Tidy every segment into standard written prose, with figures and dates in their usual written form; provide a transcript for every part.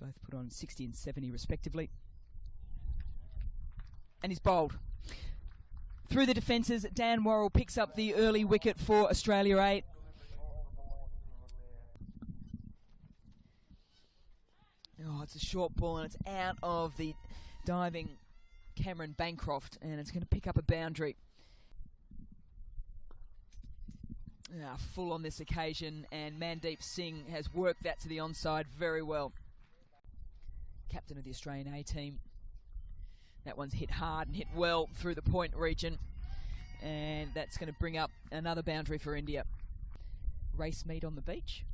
Both put on 60 and 70 respectively. And he's bowled. Through the defences, Dan Worrell picks up the early wicket for Australia 8. Oh, it's a short ball and it's out of the diving Cameron Bancroft, and it's going to pick up a boundary. Full on this occasion, and Mandeep Singh has worked that to the onside very well. Captain of the Australian A team. That one's hit hard and hit well through the point region, and that's going to bring up another boundary for India. Race meet on the beach,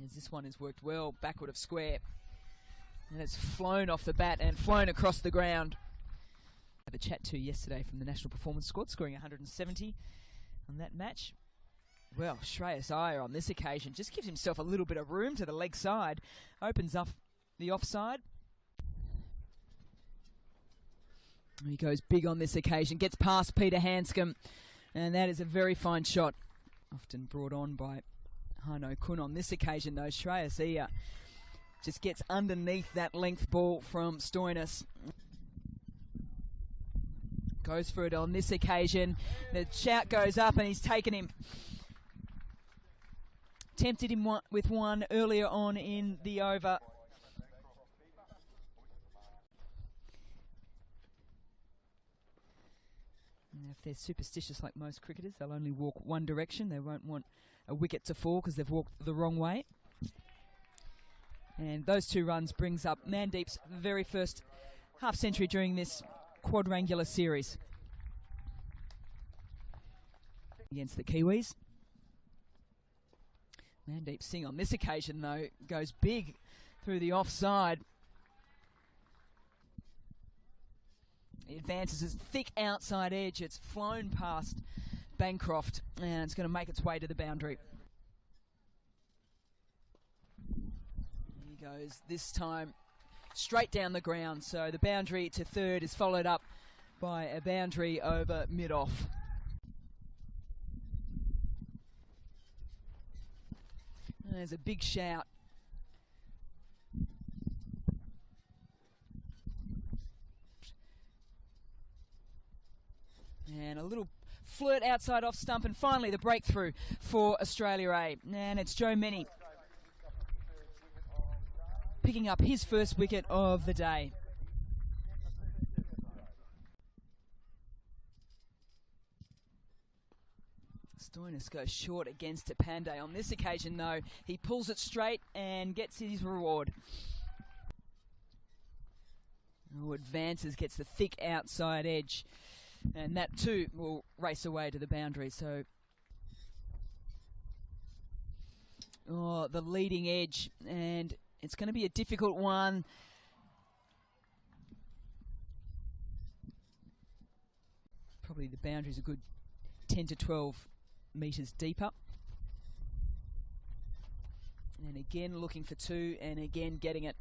as this one has worked well backward of square, and it's flown off the bat and flown across the ground. I had a chat to yesterday from the National Performance Squad, scoring 170 on that match. Well, Shreyas Iyer on this occasion just gives himself a little bit of room to the leg side, opens up the offside. He goes big on this occasion, gets past Peter Hanscom, and that is a very fine shot. Often brought on by Hano Kun. On this occasion though, Shreyas Iyer just gets underneath that length ball from Stoinis. Goes for it on this occasion. The shout goes up and he's taken him. Tempted him with one earlier on in the over. And if they're superstitious like most cricketers, they'll only walk one direction. They won't want a wicket to fall because they've walked the wrong way. And those 2 runs brings up Mandeep's very first half century during this quadrangular series against the Kiwis. Mandeep Singh on this occasion though goes big through the offside. It advances its thick outside edge. It's flown past Bancroft and it's going to make its way to the boundary. He goes this time straight down the ground, so the boundary to third is followed up by a boundary over mid-off. There's a big shout. And a little flirt outside off stump, and finally the breakthrough for Australia A. And it's Joe Mennie picking up his first wicket of the day. Stoinis goes short against Pandey. On this occasion though, he pulls it straight and gets his reward. Oh, advances, gets the thick outside edge, and that too will race away to the boundary. So, the leading edge, and it's going to be a difficult one. Probably the boundary's a good 10 to 12 metres deeper. And again looking for 2, and again getting it.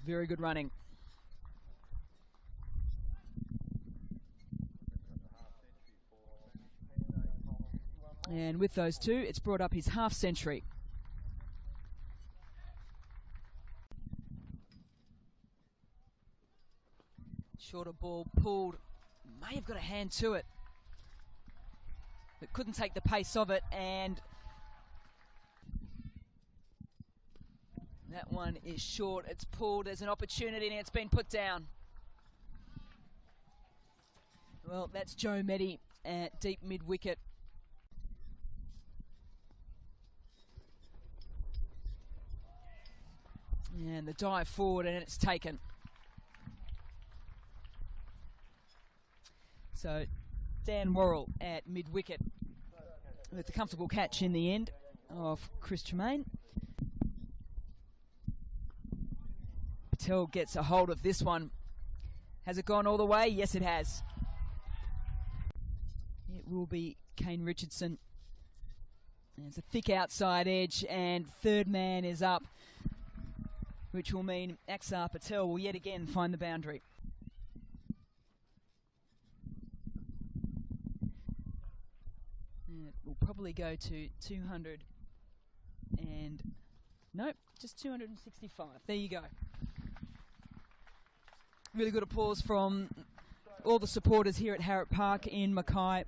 Very good running. And with those 2, it's brought up his half century. Shorter ball pulled, may have got a hand to it, but couldn't take the pace of it, and that one is short. It's pulled, there's an opportunity, and it's been put down. Well, that's Joe Mennie at deep mid-wicket. And the dive forward, and it's taken. So Dan Worrell at mid-wicket with the comfortable catch in the end of Chris Tremaine. Patel gets a hold of this one. Has it gone all the way? Yes, it has. It will be Kane Richardson. And it's a thick outside edge, and third man is up, which will mean Axar Patel will yet again find the boundary. And it will probably go to 200 and Nope, just 265. There you go. Really good applause from all the supporters here at Harrop Park in Mackay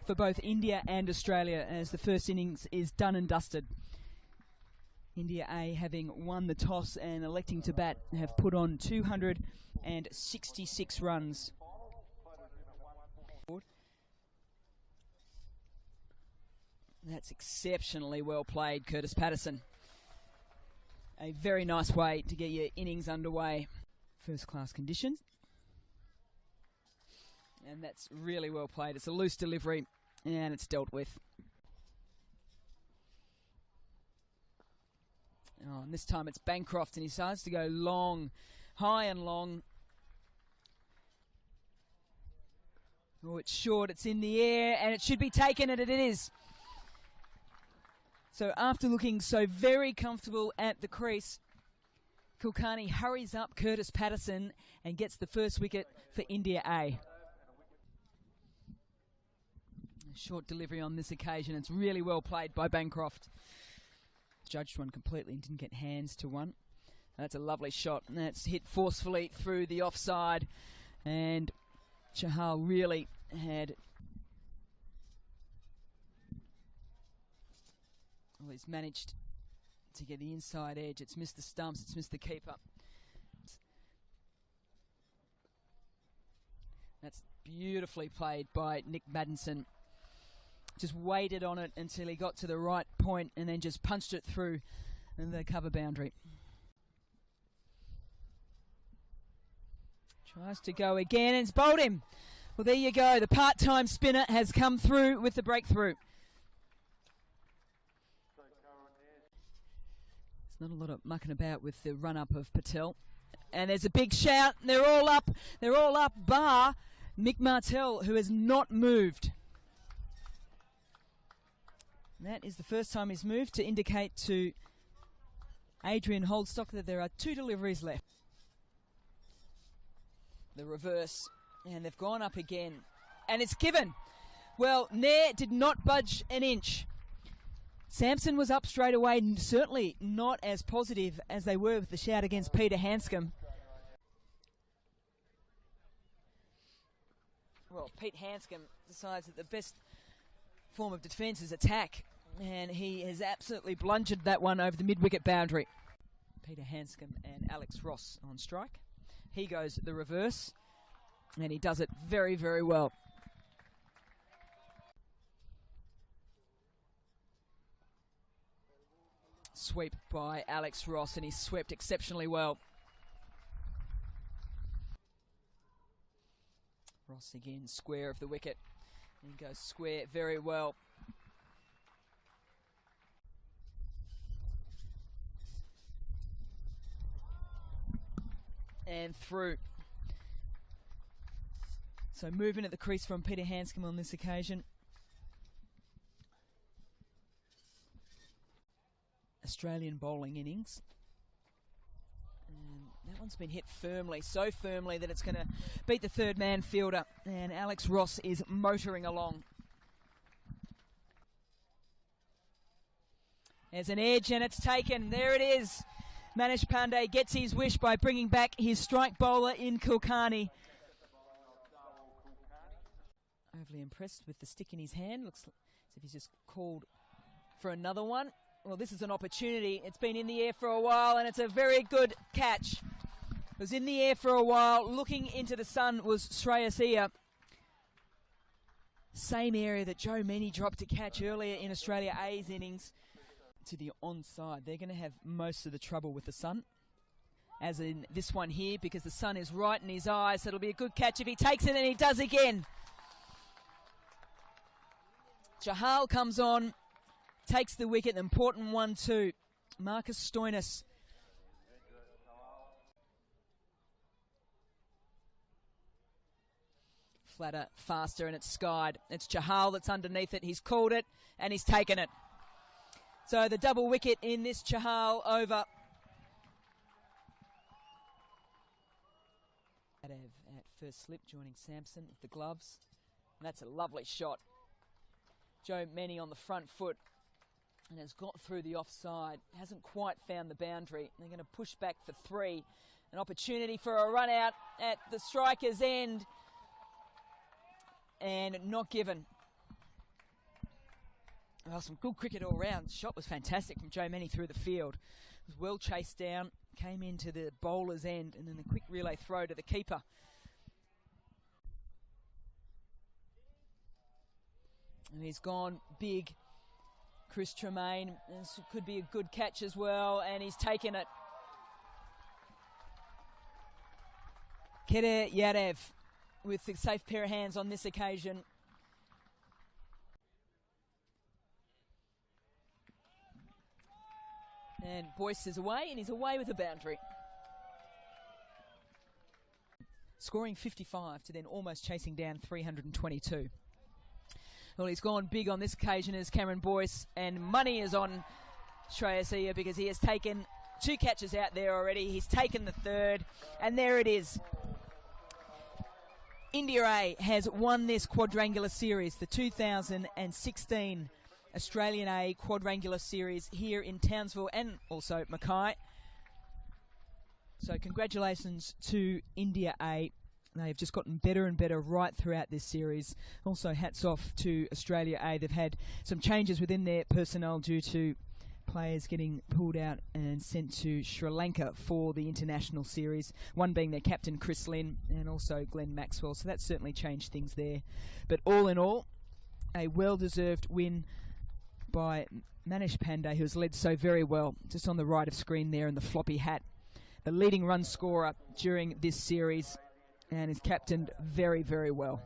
for both India and Australia as the first innings is done and dusted. India A, having won the toss and electing to bat, have put on 266 runs. That's exceptionally well played, Curtis Patterson. A very nice way to get your innings underway. First class conditions. And that's really well played. It's a loose delivery and it's dealt with. Oh, and this time it's Bancroft and he starts to go long, high and long. Oh, it's short, it's in the air and it should be taken, and it is. So after looking so very comfortable at the crease, Kulkarni hurries up Curtis Patterson and gets the first wicket for India A. A short delivery on this occasion. It's really well played by Bancroft. Judged one completely and didn't get hands to one. That's a lovely shot. And that's hit forcefully through the offside. And Chahal really had... Well, he's managed to get the inside edge. It's missed the stumps. It's missed the keeper. That's beautifully played by Nick Maddinson. Just waited on it until he got to the right point and then just punched it through the cover boundary. Tries to go again and it's bowled him. Well, there you go. The part-time spinner has come through with the breakthrough. There's not a lot of mucking about with the run-up of Patel. And there's a big shout. They're all up. They're all up, bar Mick Martell, who has not moved. That is the first time he's moved, to indicate to Adrian Holdstock that there are 2 deliveries left. The reverse, and they've gone up again. And it's given. Well, Nair did not budge an inch. Sampson was up straight away, certainly not as positive as they were with the shout against Peter Hanscom. Well, Pete Hanscom decides that the best form of defence is attack, and he has absolutely blungered that one over the mid-wicket boundary. Peter Hanscom and Alex Ross on strike. He goes the reverse, and he does it very, very well. Sweep by Alex Ross, and he swept exceptionally well. Ross again, square of the wicket. He goes square very well. And through. So movement at the crease from Peter Hanscom on this occasion. Australian bowling innings. And that one's been hit firmly, so firmly that it's going to beat the third man fielder. And Alex Ross is motoring along. There's an edge and it's taken. There it is. Manish Pandey gets his wish by bringing back his strike bowler in Kulkarni. Overly impressed with the stick in his hand. Looks as if he's just called for another one. Well, this is an opportunity. It's been in the air for a while, and it's a very good catch. It was in the air for a while. Looking into the sun was Shreyas Iyer. Same area that Joe Meany dropped to catch earlier in Australia A's innings. To the onside. They're going to have most of the trouble with the sun, as in this one here, because the sun is right in his eyes. So it'll be a good catch if he takes it, and he does again. Chahal comes on. Takes the wicket, an important one too. Marcus Stoinis. Flatter, faster, and it's skied. It's Chahal that's underneath it. He's called it, and he's taken it. So the double wicket in this Chahal over. At first slip, joining Sampson with the gloves. And that's a lovely shot. Joe Meany on the front foot. and has got through the offside. Hasn't quite found the boundary. They're going to push back for 3. An opportunity for a run out at the striker's end, and not given. Well, some good cricket all round. The shot was fantastic from Joe Manny through the field. It was well chased down, came into the bowler's end, and then the quick relay throw to the keeper. And he's gone big, Chris Tremaine. This could be a good catch as well, and he's taken it. Kedar Yadav with the safe pair of hands on this occasion. And Boyce is away, and he's away with a boundary. Scoring 55 to then almost chasing down 322. Well, he's gone big on this occasion as Cameron Boyce, and money is on Shreyas Iyer because he has taken 2 catches out there already. He's taken the 3rd, and there it is. India A has won this quadrangular series, the 2016 Australian A quadrangular series here in Townsville and also Mackay. So congratulations to India A. They've just gotten better and better right throughout this series. Also hats off to Australia A. They've had some changes within their personnel due to players getting pulled out and sent to Sri Lanka for the international series. One being their captain, Chris Lynn, and also Glenn Maxwell. So that's certainly changed things there. But all in all, a well-deserved win by Manish Pandey, who has led so very well, just on the right of screen there in the floppy hat. The leading run scorer during this series, and is captained very, very well.